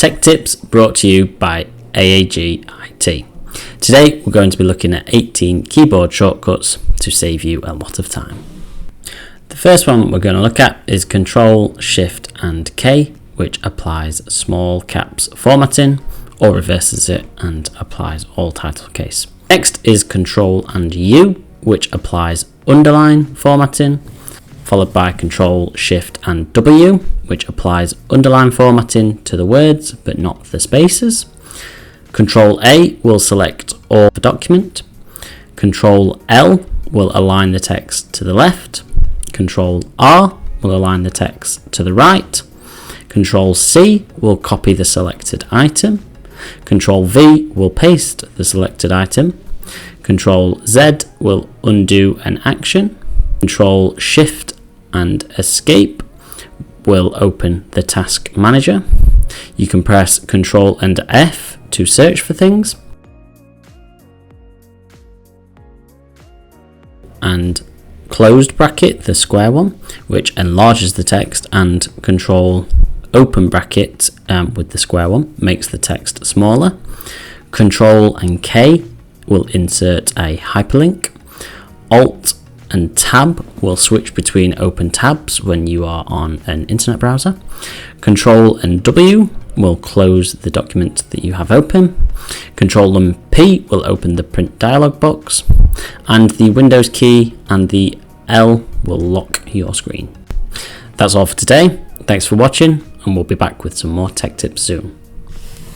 Tech tips brought to you by AAG IT. Today we're going to be looking at 18 keyboard shortcuts to save you a lot of time. The first one we're going to look at is Control, Shift and K, which applies small caps formatting or reverses it and applies all title case. Next is Control and U, which applies underline formatting, followed by Control, Shift and W, which applies underline formatting to the words but not the spaces. Control A will select all the document. Control L will align the text to the left. Control R will align the text to the right. Control C will copy the selected item. Control V will paste the selected item. Control Z will undo an action. Control Shift and Escape will open the task manager. You can press Control and F to search for things. And closed bracket, the square one, which enlarges the text, and Control open bracket with the square one makes the text smaller. Control and K will insert a hyperlink. Alt and Tab will switch between open tabs when you are on an internet browser. Control and W will close the document that you have open. Control and P will open the print dialog box, and the Windows key and the L will lock your screen. That's all for today. Thanks for watching, and we'll be back with some more tech tips soon.